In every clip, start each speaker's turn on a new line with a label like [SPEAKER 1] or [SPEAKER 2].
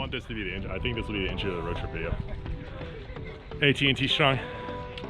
[SPEAKER 1] want this to be the intro. I think this will be the intro to the road trip video. Hey TnTStrong,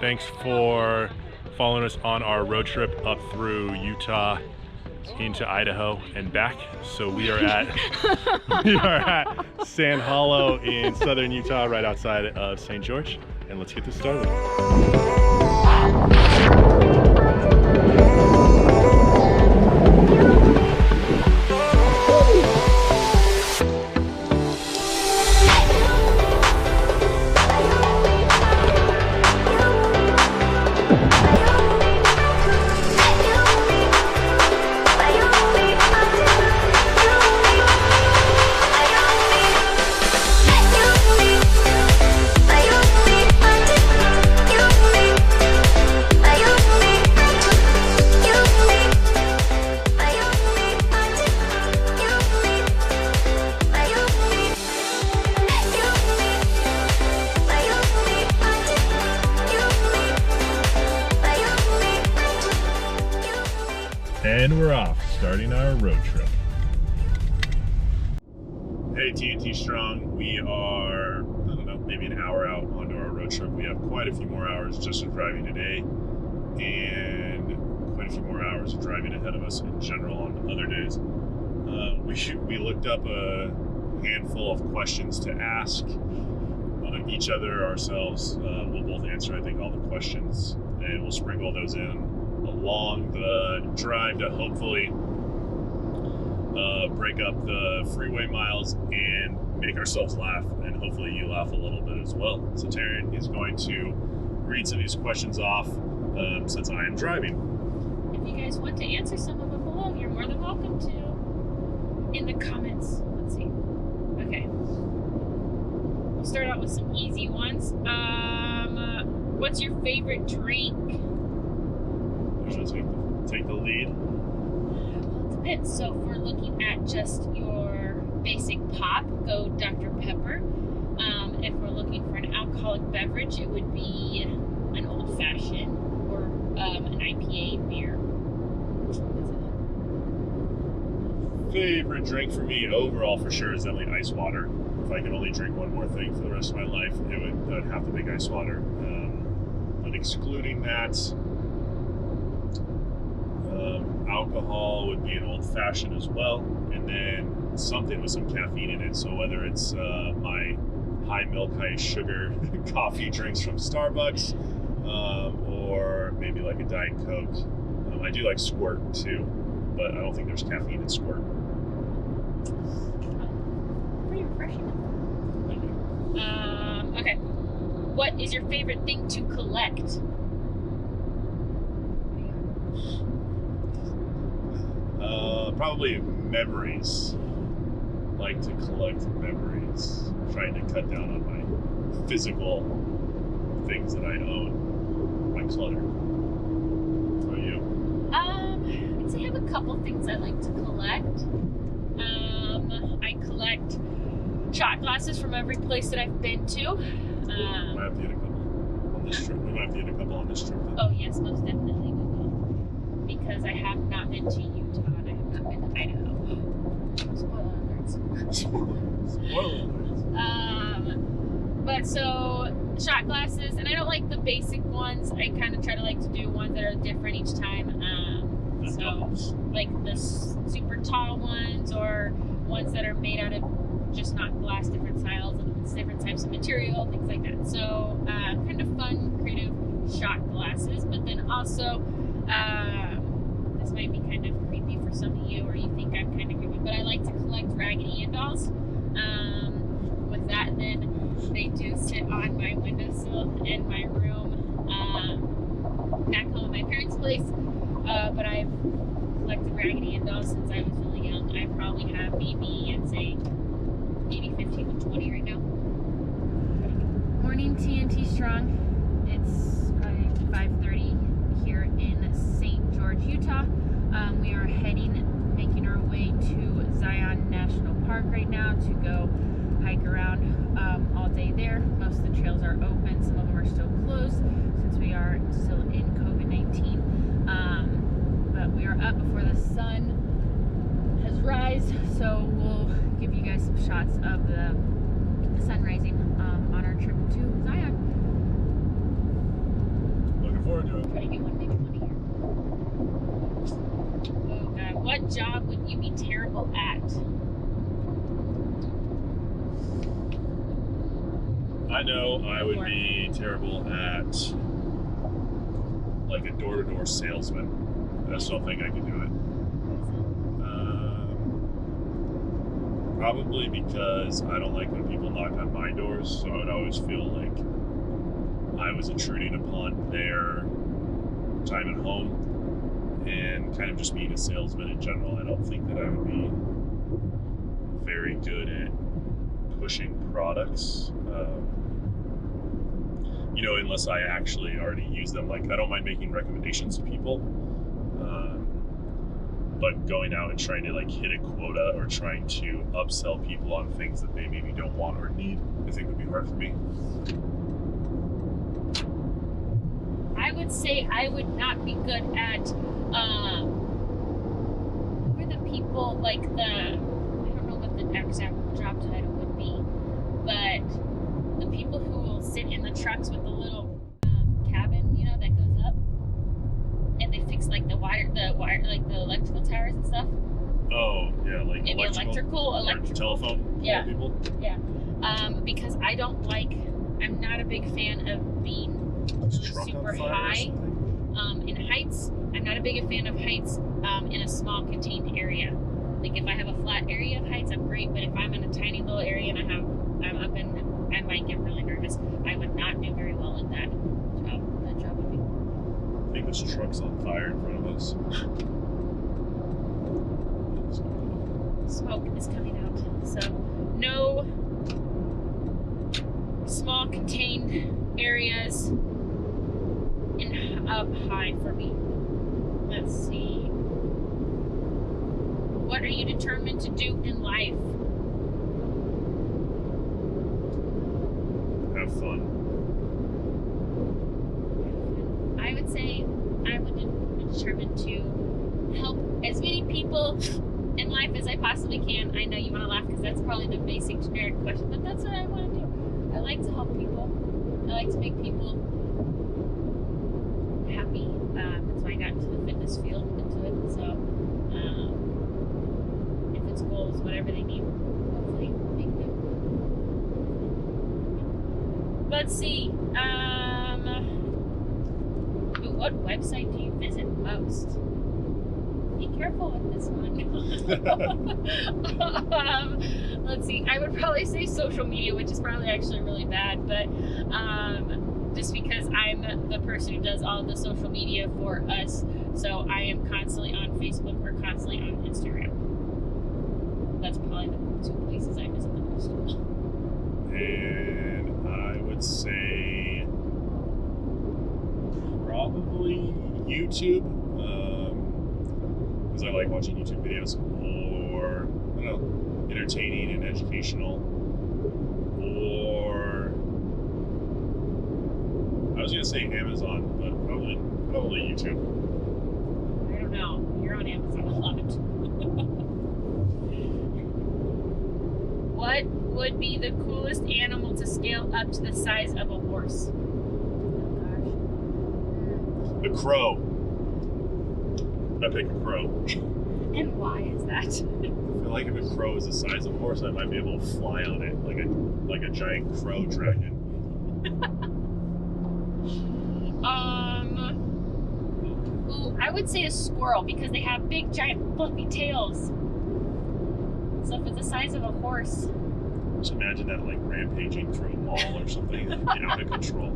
[SPEAKER 1] thanks for following us on our road trip up through Utah into Idaho and back. So we are at Sand Hollow in southern Utah, right outside of St. George, and let's get this started. And we're off, starting our road trip. Hey TnTStrong, we are, I don't know, maybe an hour out onto our road trip. We have quite a few more hours just of driving today, and quite a few more hours of driving ahead of us in general on other days. We looked up a handful of questions to ask each other, ourselves. We'll both answer, I think, all the questions, and we'll sprinkle those in along the drive to hopefully break up the freeway miles and make ourselves laugh, and hopefully you laugh a little bit as well. So Taryn is going to read some of these questions off since I am driving.
[SPEAKER 2] If you guys want to answer some of them below, you're more than welcome to in the comments. Let's see. Okay. We'll start out with some easy ones. What's your favorite drink?
[SPEAKER 1] Take the lead.
[SPEAKER 2] Well, it depends. So if we're looking at just your basic pop, go Dr. Pepper. If we're looking for an alcoholic beverage, it would be an old fashioned or an IPA beer.
[SPEAKER 1] Favorite drink for me overall for sure is definitely ice water. If I could only drink one more thing for the rest of my life, I would have to make ice water. But excluding that, alcohol would be an old-fashioned as well, and then something with some caffeine in it. So whether it's my high milk, high sugar coffee drinks from Starbucks, or maybe like a Diet Coke. I do like Squirt too, but I don't think there's caffeine in Squirt.
[SPEAKER 2] Pretty refreshing. Okay. What is your favorite thing to collect?
[SPEAKER 1] Probably memories. Like to collect memories. Trying to cut down on my physical things that I own. My clutter. How about you?
[SPEAKER 2] I'd say I have a couple things I like to collect. I collect shot glasses from every place that I've been to.
[SPEAKER 1] We might have to get a couple on this trip. We might have to get a couple on this trip.
[SPEAKER 2] Oh yes, most definitely we will. Because I have not been to Utah and I have not been to Idaho. Spoiler alerts.
[SPEAKER 1] Spoiler alerts.
[SPEAKER 2] But so shot glasses, and I don't like the basic ones. I kind of try to like to do ones that are different each time. So like the super tall ones, or ones that are made out of just not glass, different styles and different types of material, things like that. So kind of fun, creative shot glasses. But then also, this might be kind of creepy for some of you, or you think I'm kind of creepy, but I like to collect Raggedy Ann dolls. With that, and then they do sit on my windowsill in my room back home at my parents' place. But I've collected Raggedy Ann dolls since I was really young. I probably have maybe, I'd say, maybe 15 to 20 right now. Morning, TnTStrong. It's probably 5:30 here in St. George, Utah. We are making our way to Zion National Park right now to go hike around all day there. Most of the trails are open. Some of them are still closed since we are still in COVID-19. But we are up before the sun has risen, so we'll give you guys some shots of the sun rising on our trip to Zion.
[SPEAKER 1] Looking forward to it.
[SPEAKER 2] Try to get one, maybe money here. Oh God, what job would you be terrible at?
[SPEAKER 1] I know I would be terrible at like a door-to-door salesman. I just don't think I could do it. Probably because I don't like when people knock on my doors, so I would always feel like I was intruding upon their time at home, and kind of just being a salesman in general. I don't think that I would be very good at pushing products. Unless I actually already use them. Like, I don't mind making recommendations to people, but going out and trying to like hit a quota or trying to upsell people on things that they maybe don't want or need, I think would be hard for me.
[SPEAKER 2] I would say I would not be good at who are the people like I don't know what the exact job title would be, but the people who will sit in the trucks with the little cabin, that goes up, and they fix like the wire, like the electrical towers and stuff.
[SPEAKER 1] Oh yeah, like
[SPEAKER 2] maybe electrical
[SPEAKER 1] telephone people.
[SPEAKER 2] Yeah. Because I'm not a big fan of being really super high in heights. I'm not a big fan of heights in a small contained area. Like if I have a flat area of heights, I'm great, but if I'm in a tiny little area and I'm up in, I might get really nervous. I would not do very well at that job. That job would be.
[SPEAKER 1] I think this truck's on fire in front of us.
[SPEAKER 2] Smoke is coming out. So no small contained areas up high for me. Let's see. What are you determined to do in life?
[SPEAKER 1] Have fun.
[SPEAKER 2] I would say I would be determined to help as many people in life as I possibly can. I know you want to laugh because that's probably the basic generic question, but that's what I want to do. I like to help people. I like to make people happy. That's why I got into the fitness field, into it. So if it's goals, whatever they need, hopefully make them. Let's see. What website do you visit most? Be careful with this one. Let's see. I would probably say social media, which is probably actually really bad, but just because I'm the person who does all the social media for us, so I am constantly on Facebook or constantly on Instagram. That's probably the two places I visit the most.
[SPEAKER 1] And I would say probably YouTube. Because I like watching YouTube videos, or I don't know, entertaining and educational, or I was gonna say Amazon, but probably YouTube.
[SPEAKER 2] I don't know. You're on Amazon a lot. What would be the coolest animal to scale up to the size of a horse? Oh
[SPEAKER 1] The crow. I pick a crow.
[SPEAKER 2] gosh. And why is that?
[SPEAKER 1] I feel like if a crow is the size of a horse, I might be able to fly on it like a giant crow dragon.
[SPEAKER 2] I would say a squirrel because they have big, giant, fluffy tails. So if it's the size of a horse.
[SPEAKER 1] Just imagine that like rampaging through a mall or something. It'd be out of control.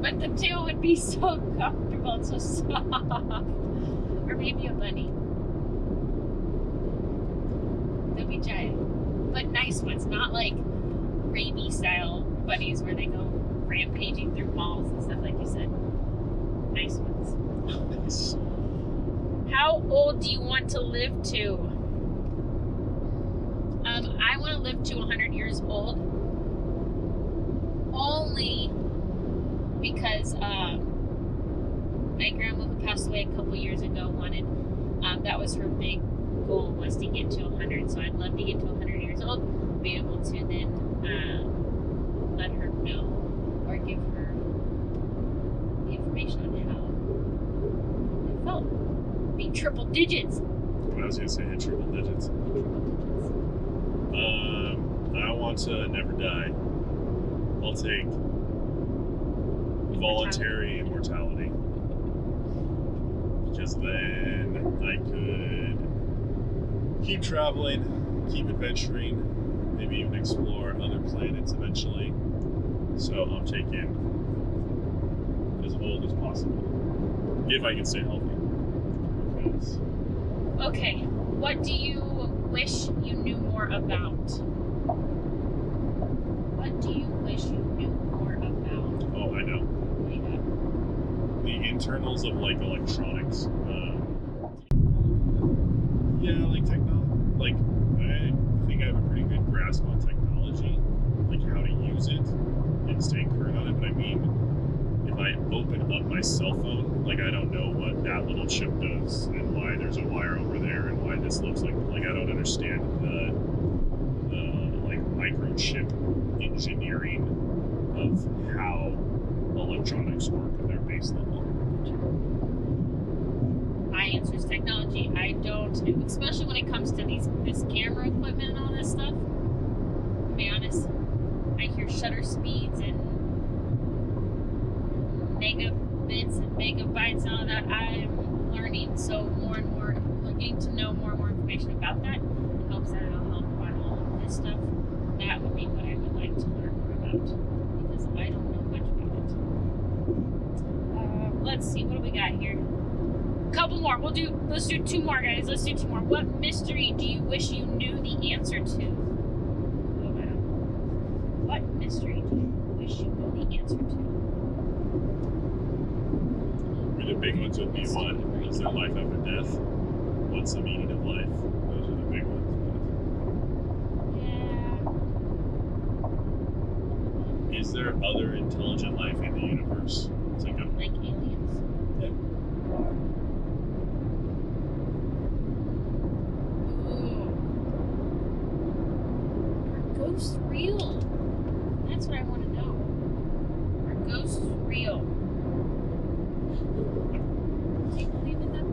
[SPEAKER 2] But the tail would be so comfortable and so soft. Or maybe a bunny. They'll be giant. But nice ones, not like rabies style bunnies where they go rampaging through malls and stuff like you said. Nice ones. How old do you want to live to? I want to live to 100 years old. Only because my grandma who passed away a couple years ago wanted, that was her big goal, was to get to 100. So I'd love to get to 100 years old, be able to then let her know or give her the information on how it felt. Be triple digits.
[SPEAKER 1] I was gonna say hit triple digits. I want to never die. I'll take voluntary immortality. Because then I could keep traveling, keep adventuring, maybe even explore other planets eventually. So I'm taking as old as possible, if I can stay healthy. Because
[SPEAKER 2] Okay, what do you wish you knew more about? What do you wish you knew more about?
[SPEAKER 1] oh, I know.
[SPEAKER 2] What do you got?
[SPEAKER 1] The internals of like electronics. Yeah, like technology. Like I think I have a pretty good grasp on technology, like how to use it and stay current on it. But I mean, if I open up my cell phone, like I don't know what that little chip does and why there's a wire over there and why this looks like I don't understand the like microchip engineering of how electronics work at their base level.
[SPEAKER 2] My answer is technology. I don't, especially when it comes to this camera equipment and all this stuff. To be honest, I hear shutter speeds and megabits and megabytes and all that. I'm learning so more and more, getting to know more and more information about that in hopes that it'll help on all of this stuff. That would be what I would like to learn more about because I don't know much about it. Let's see, what do we got here? Couple more. Let's do two more, guys. Let's do two more. What mystery do you wish you knew the answer to? What mystery do you wish you knew the answer to?
[SPEAKER 1] The big ones would be what? Is there life after death? What's the meaning of life? Those are the big ones.
[SPEAKER 2] Yeah.
[SPEAKER 1] Is there other intelligent life in the universe?
[SPEAKER 2] Like aliens?
[SPEAKER 1] Yeah.
[SPEAKER 2] Ghosts real? That's what I want to know. Are ghosts real? Do you believe in them?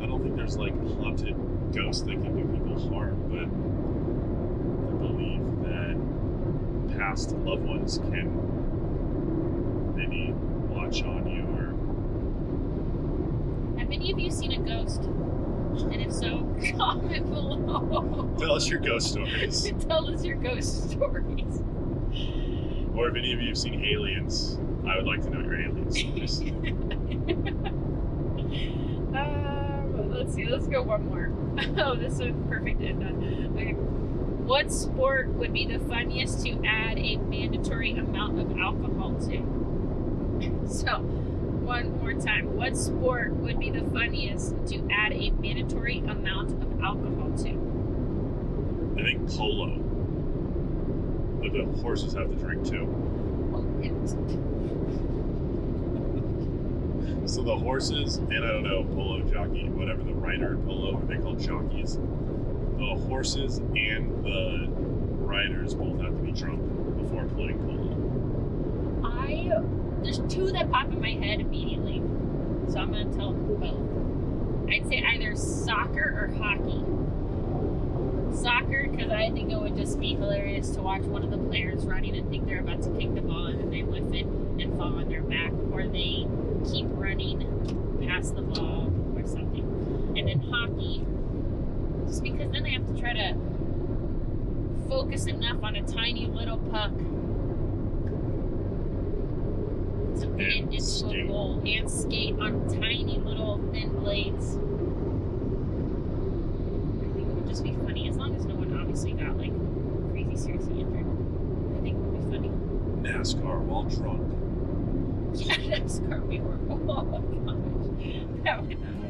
[SPEAKER 1] I don't think there's like haunted ghosts that can do people harm, but I believe that past loved ones can maybe watch on you or.
[SPEAKER 2] Have any of you seen a ghost? And if so, comment below.
[SPEAKER 1] Tell us your ghost stories.
[SPEAKER 2] Tell us your ghost stories.
[SPEAKER 1] Or if any of you have seen aliens, I would like to know your alien stories.
[SPEAKER 2] Let's see, let's go one more. Oh, this is a perfect end on. Okay. What sport would be the funniest to add a mandatory amount of alcohol to? So, one more time. What sport would be the funniest to add a mandatory amount of alcohol to?
[SPEAKER 1] I think polo. But the horses have to drink too. So the horses, and I don't know, polo jockey, whatever the rider in polo, what they call jockeys. The horses and the riders both have to be drunk before playing polo.
[SPEAKER 2] There's two that pop in my head immediately. So I'm going to tell both. I'd say either soccer or hockey. Soccer, because I think it would just be hilarious to watch one of the players running and think they're about to kick the ball and then they whiff it and fall on their back, or they keep running past the ball or something. And in hockey, just because then they have to try to focus enough on a tiny little puck to put it into a goal and skate on tiny little thin blades. I think it would just be funny, as long as no one obviously got like crazy seriously injured. I think it would be funny.
[SPEAKER 1] NASCAR while drunk.
[SPEAKER 2] Yeah, NASCAR we were. Oh gosh, that would not